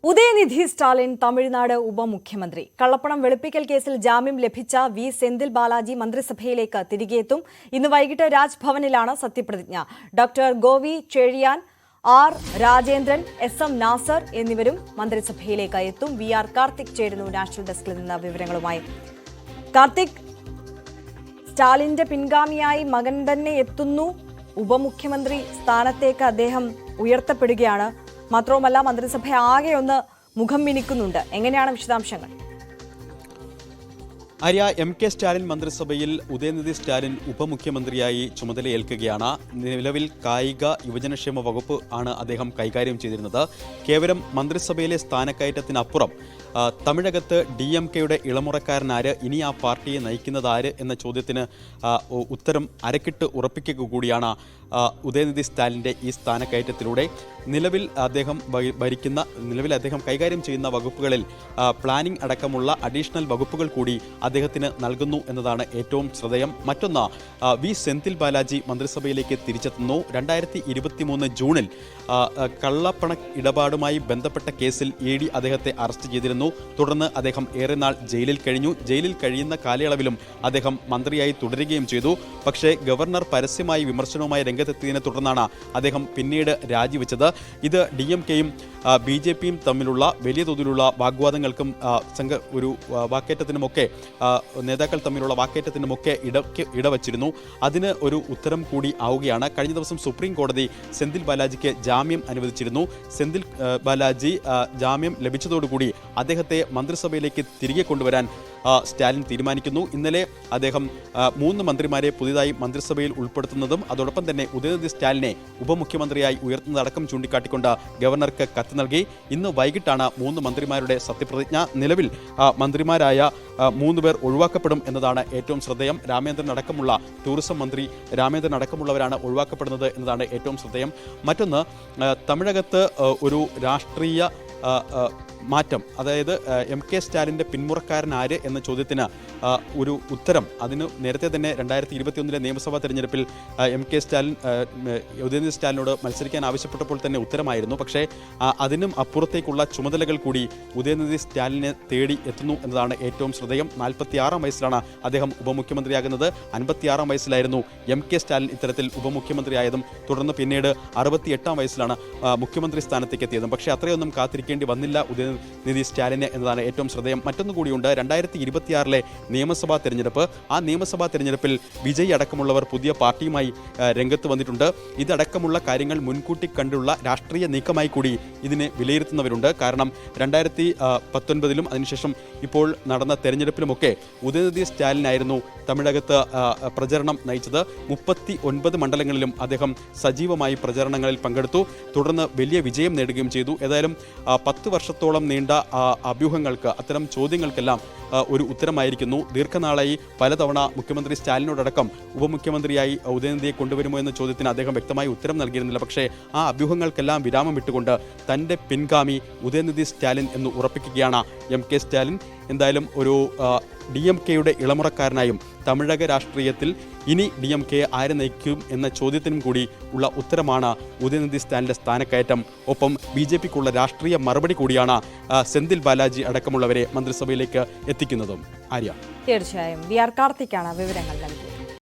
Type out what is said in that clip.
ഉദയനിധി സ്റ്റാലിൻ തമിഴ്നാട് ഉപമുഖ്യമന്ത്രി. കള്ളപ്പണം വെളുപ്പിക്കൽ കേസിൽ ജാമ്യം ലഭിച്ച വി സെന്തിൽ ബാലാജി മന്ത്രിസഭയിലേക്ക് തിരികെയെത്തും. ഇന്ന് വൈകിട്ട് രാജ്ഭവനിലാണ് സത്യപ്രതിജ്ഞ. Doctor Govi Chezhiyan, R Rajendran, S M. Nasar എന്നിവരും മന്ത്രിസഭയിലേക്ക് എത്തും. വി ആർ കാർത്തിക് ചേരുന്നു നാഷണൽ ഡെസ്കിൽ നിന്ന് വിവരങ്ങളുമായി. കാർത്തിക്, സ്റ്റാലിന്റെ പിൻഗാമിയായി മകൻ തന്നെ എത്തുന്നു. ഉപമുഖ്യമന്ത്രി സ്ഥാനത്തേക്ക് അദ്ദേഹം ഉയർത്തപ്പെടുകയാണ്. മാത്രവുമല്ല, മന്ത്രിസഭ ആകെ ഒന്ന് മുഖം മിനുക്കുന്നുണ്ട്. എങ്ങനെയാണ് വിശദാംശങ്ങൾ? ആര്യ, എം.കെ. സ്റ്റാലിൻ മന്ത്രിസഭയിൽ ഉദയനിധി സ്റ്റാലിൻ ഉപമുഖ്യമന്ത്രിയായി ചുമതലയേൽക്കുകയാണ്. നിലവിൽ കായിക യുവജനക്ഷേമ വകുപ്പ് ആണ് അദ്ദേഹം കൈകാര്യം ചെയ്തിരുന്നത്. കേവലം മന്ത്രിസഭയിലെ സ്ഥാനക്കയറ്റത്തിനപ്പുറം തമിഴകത്ത് DMKയുടെ ഇളമുറക്കാരനാര്, ഇനി ആ പാർട്ടിയെ നയിക്കുന്നതാര് എന്ന ചോദ്യത്തിന് ഉത്തരം അരക്കിട്ട് ഉറപ്പിക്കുക കൂടിയാണ് ഉദയനിധി സ്റ്റാലിൻ്റെ ഈ സ്ഥാനക്കയറ്റത്തിലൂടെ. നിലവിൽ അദ്ദേഹം കൈകാര്യം ചെയ്യുന്ന വകുപ്പുകളിൽ പ്ലാനിംഗ് അടക്കമുള്ള അഡീഷണൽ വകുപ്പുകൾ കൂടി അദ്ദേഹത്തിന് നൽകുന്നു എന്നതാണ് ഏറ്റവും ശ്രദ്ധേയം. മറ്റൊന്ന്, വി സെന്തിൽ ബാലാജി മന്ത്രിസഭയിലേക്ക് തിരിച്ചെത്തുന്നു. 2023 ജൂണിൽ കള്ളപ്പണ ഇടപാടുമായി ബന്ധപ്പെട്ട കേസിൽ ED അദ്ദേഹത്തെ അറസ്റ്റ് ചെയ്തിരുന്നു. തുടർന്ന് അദ്ദേഹം ഏറെ നാൾ ജയിലിൽ കഴിഞ്ഞു. ജയിലിൽ കഴിയുന്ന കാലയളവിലും അദ്ദേഹം മന്ത്രിയായി തുടരുകയും ചെയ്തു. പക്ഷേ ഗവർണർ പരസ്യമായി വിമർശനവുമായി രംഗത്തെത്തിയതിനെ തുടർന്നാണ് അദ്ദേഹം പിന്നീട് രാജിവെച്ചത്. ഇത് DMKയും BJPയും തമ്മിലുള്ള വലിയ തോതിലുള്ള വാഗ്വാദങ്ങൾക്കും ഒരു വാക്കേറ്റത്തിനുമൊക്കെ നേതാക്കൾ തമ്മിലുള്ള വാക്കേറ്റത്തിനുമൊക്കെ ഇടവച്ചിരുന്നു. അതിന് ഒരു ഉത്തരം കൂടി ആവുകയാണ്. കഴിഞ്ഞ ദിവസം സുപ്രീം കോടതി സെന്തിൽ ബാലാജിക്ക് ജാമ്യം അനുവദിച്ചിരുന്നു. സെന്തിൽ ബാലാജി ജാമ്യം ലഭിച്ചതോടുകൂടി അദ്ദേഹത്തെ മന്ത്രിസഭയിലേക്ക് തിരികെ കൊണ്ടുവരാൻ സ്റ്റാലിൻ തീരുമാനിക്കുന്നു. ഇന്നലെ അദ്ദേഹം 3 മന്ത്രിമാരെ പുതിയതായി മന്ത്രിസഭയിൽ ഉൾപ്പെടുത്തുന്നതും അതോടൊപ്പം തന്നെ ഉദയനിധി സ്റ്റാലിനെ ഉപമുഖ്യമന്ത്രിയായി ഉയർത്തുന്നതടക്കം ചൂണ്ടിക്കാട്ടിക്കൊണ്ട് ഗവർണർക്ക് കത്ത് നൽകി. ഇന്ന് വൈകിട്ടാണ് 3 മന്ത്രിമാരുടെ സത്യപ്രതിജ്ഞ. നിലവിൽ മന്ത്രിമാരായ 3 പേർ ഒഴിവാക്കപ്പെടും എന്നതാണ് ഏറ്റവും ശ്രദ്ധേയം. ടൂറിസം മന്ത്രി രാമേന്ദ്രൻ അടക്കമുള്ളവരാണ് ഒഴിവാക്കപ്പെടുന്നത് എന്നതാണ് ഏറ്റവും ശ്രദ്ധേയം. മറ്റൊന്ന്, തമിഴകത്ത് ഒരു രാഷ്ട്രീയ മാറ്റം, അതായത് M.K. സ്റ്റാലിൻ്റെ പിന്മുറക്കാരനാര് എന്ന ചോദ്യത്തിന് ഒരു ഉത്തരം അതിന് നേരത്തെ തന്നെ 2021 നിയമസഭാ തെരഞ്ഞെടുപ്പിൽ M.K. സ്റ്റാലിൻ ഉദയനിധി സ്റ്റാലിനോട് മത്സരിക്കാൻ ആവശ്യപ്പെട്ടപ്പോൾ തന്നെ ഉത്തരമായിരുന്നു. പക്ഷേ അതിനും അപ്പുറത്തേക്കുള്ള ചുമതലകൾ കൂടി ഉദയനിധി സ്റ്റാലിനെ തേടി എത്തുന്നു എന്നതാണ് ഏറ്റവും ശ്രദ്ധേയം. 46-ാം വയസ്സിലാണ് അദ്ദേഹം ഉപമുഖ്യമന്ത്രിയാകുന്നത്. 56-ാം വയസ്സിലായിരുന്നു M.K. സ്റ്റാലിൻ ഇത്തരത്തിൽ ഉപമുഖ്യമന്ത്രിയായതും. തുടർന്ന് പിന്നീട് 68-ാം വയസ്സിലാണ് മുഖ്യമന്ത്രി സ്ഥാനത്തേക്ക് എത്തിയതും. പക്ഷേ അത്രയൊന്നും കാത്തിരിക്കേണ്ടി വന്നില്ല ഉദയനിധി സ്റ്റാലിന് എന്നതാണ് ഏറ്റവും ശ്രദ്ധേയം. മറ്റൊന്നു കൂടിയുണ്ട്. 2026 നിയമസഭാ തെരഞ്ഞെടുപ്പ്. ആ നിയമസഭാ തെരഞ്ഞെടുപ്പിൽ വിജയ് അടക്കമുള്ളവർ പുതിയ പാർട്ടിയുമായി രംഗത്ത് വന്നിട്ടുണ്ട്. ഇതടക്കമുള്ള കാര്യങ്ങൾ മുൻകൂട്ടി കണ്ടുള്ള രാഷ്ട്രീയ നീക്കമായി കൂടി ഇതിനെ വിലയിരുത്തുന്നവരുണ്ട്. കാരണം 2019 അതിനുശേഷം ഇപ്പോൾ നടന്ന തെരഞ്ഞെടുപ്പിലുമൊക്കെ ഉദയനിധി സ്റ്റാലിനായിരുന്നു തമിഴകത്ത് പ്രചരണം നയിച്ചത്. 39 മണ്ഡലങ്ങളിലും അദ്ദേഹം സജീവമായി പ്രചരണങ്ങളിൽ പങ്കെടുത്തു. തുടർന്ന് വലിയ വിജയം നേടുകയും ചെയ്തു. ഏതായാലും 10 വർഷത്തോളം നീണ്ട അഭ്യൂഹങ്ങൾക്ക്, അത്തരം ചോദ്യങ്ങൾക്കെല്ലാം ഒരു ഉത്തരമായിരിക്കുന്നു. ദീർഘനാളായി പലതവണ മുഖ്യമന്ത്രി സ്റ്റാലിനോടക്കം ഉപമുഖ്യമന്ത്രിയായി ഉദയനിധിയെ കൊണ്ടുവരുമോ എന്ന ചോദ്യത്തിന് അദ്ദേഹം വ്യക്തമായി ഉത്തരം നൽകിയിരുന്നില്ല. പക്ഷേ ആ അഭ്യൂഹങ്ങൾക്കെല്ലാം വിരാമം വിട്ടുകൊണ്ട് തൻ്റെ പിൻഗാമി ഉദയനിധി സ്റ്റാലിൻ എന്ന് ഉറപ്പിക്കുകയാണ് M.K. സ്റ്റാലിൻ. എന്തായാലും ഒരു DMKയുടെ ഇളമുറക്കാരനായും തമിഴക രാഷ്ട്രീയത്തിൽ ഇനി DMK ആരെ നയിക്കും എന്ന ചോദ്യത്തിനും കൂടി ഉള്ള ഉത്തരമാണ് ഉദയനിധി സ്റ്റാലിൻ്റെ സ്ഥാനക്കയറ്റം. ഒപ്പം BJPക്കുള്ള രാഷ്ട്രീയ മറുപടി കൂടിയാണ് സെന്തിൽ ബാലാജി അടക്കമുള്ളവരെ മന്ത്രിസഭയിലേക്ക് എത്തിക്കുന്നതും. ആര്യ, തീർച്ചയായും വി ആർ കാർത്തിക്കാണ് വിവരങ്ങൾ നൽകിയത്.